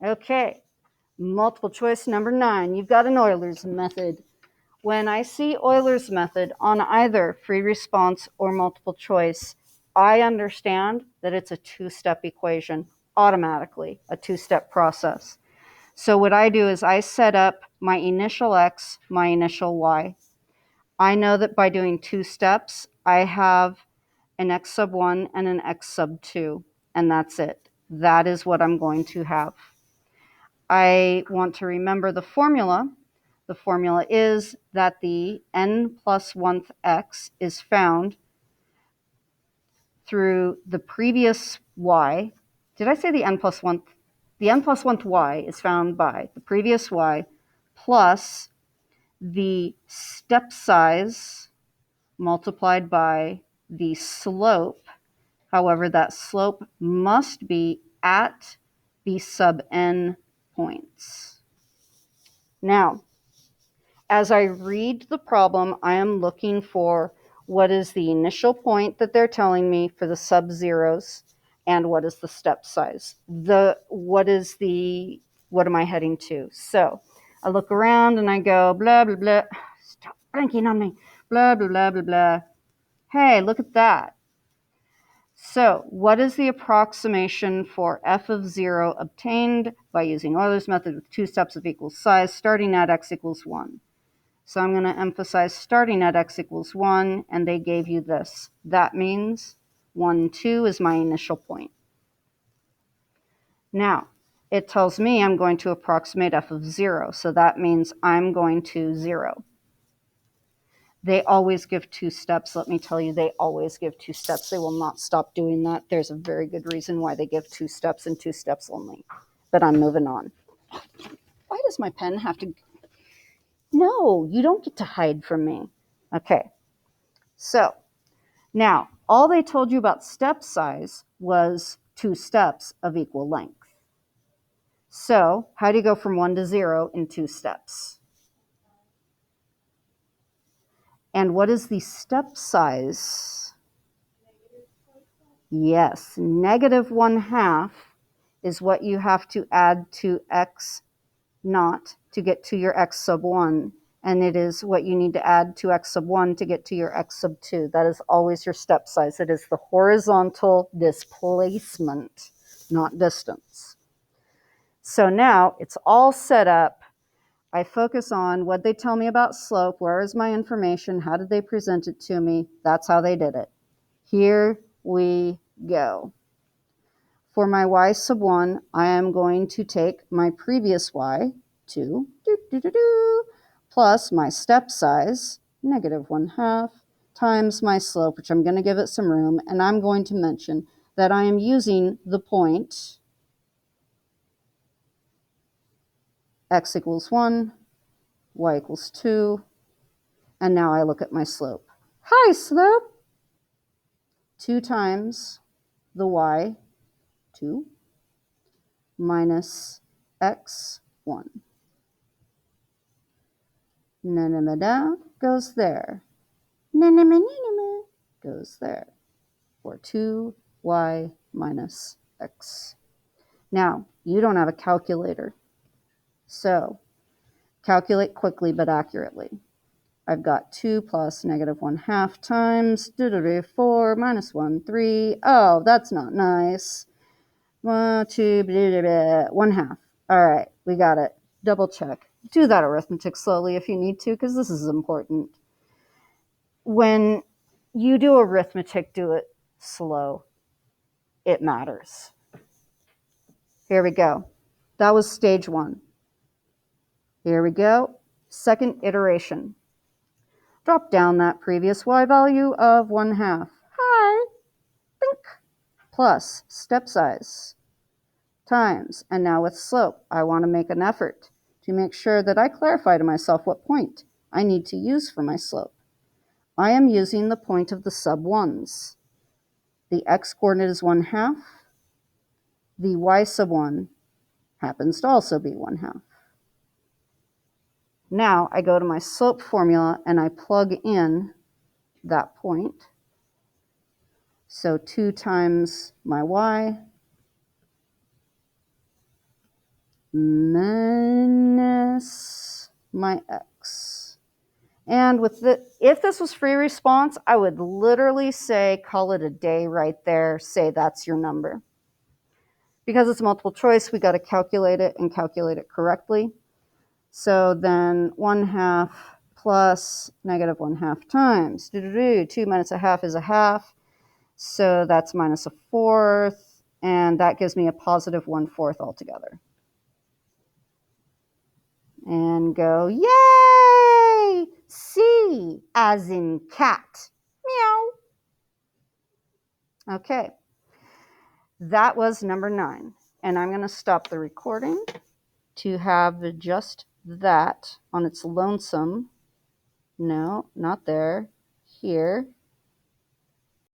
Okay, multiple choice number 9. You've got an Euler's method. When I see Euler's method on either free response or multiple choice, I understand that it's a two-step equation, automatically, a two-step process. So what I do is I set up my initial x, my initial y. I know that by doing 2 steps, I have an x sub 1 and an x sub 2, and that's it. That is what I'm going to have. I want to remember the formula. The formula is that the n plus 1th x is found through the previous y. Did I say the n plus 1th? The n plus 1th y is found by the previous y plus the step size multiplied by the slope. However, that slope must be at the sub n points. Now, as I read the problem, I am looking for what is the initial point that they're telling me for the sub-zeros and what is the step size. What am I heading to? So I look around and I go, blah, blah, blah. Stop blinking on me. Blah, blah, blah, blah, blah. Hey, look at that. So what is the approximation for f of 0 obtained by using Euler's method with 2 steps of equal size starting at x equals 1? So I'm going to emphasize starting at x equals 1, and they gave you this. That means 1, 2 is my initial point. Now, it tells me I'm going to approximate f of 0, so that means I'm going to 0. They always give 2 steps. Let me tell you, they always give 2 steps. They will not stop doing that. There's a very good reason why they give 2 steps and 2 steps only. But I'm moving on. Why does my pen have to... No, you don't get to hide from me. Okay, so now all they told you about step size was 2 steps of equal length. So how do you go from 1 to 0 in 2 steps? And what is the step size? Yes, negative 1/2 is what you have to add to x naught to get to your x sub 1. And it is what you need to add to x sub 1 to get to your x sub 2. That is always your step size. It is the horizontal displacement, not distance. So now it's all set up. I focus on what they tell me about slope. Where is my information? How did they present it to me? That's how they did it. Here we go. For my y sub 1, I am going to take my previous y, 2, plus my step size, negative 1/2, times my slope, which I'm going to give it some room, and I'm going to mention that I am using the point x equals 1, y equals 2, and now I look at my slope. Hi, slope! 2 times the y, 2, minus x, 1. Nanamada goes there. Nanama goes there. Or 2y minus x. Now, you don't have a calculator. So, calculate quickly but accurately. I've got 2 plus negative 1/2 times 4 minus 1, 3. Oh, that's not nice. 1, 2, 1/2. All right, we got it. Double check. Do that arithmetic slowly if you need to, because this is important. When you do arithmetic, do it slow. It matters. Here we go. That was stage 1. Here we go. Second iteration. Drop down that previous y value of 1/2. Hi. Think. Plus step size times, and now with slope, I want to make an effort to make sure that I clarify to myself what point I need to use for my slope. I am using the point of the sub 1s. The x coordinate is 1/2. The y sub 1 happens to also be 1/2. Now I go to my slope formula and I plug in that point. So 2 times my y minus my x. And if this was free response, I would literally say, call it a day right there, say that's your number. Because it's multiple choice, we got to calculate it and calculate it correctly. So then 1/2 plus negative 1/2 times. 2 minus a half is a half. So that's minus a fourth. And that gives me a positive 1/4 altogether. And go, yay! C as in cat. Meow. Okay. That was number 9. And I'm going to stop the recording to have just that on its lonesome. No, not there. Here.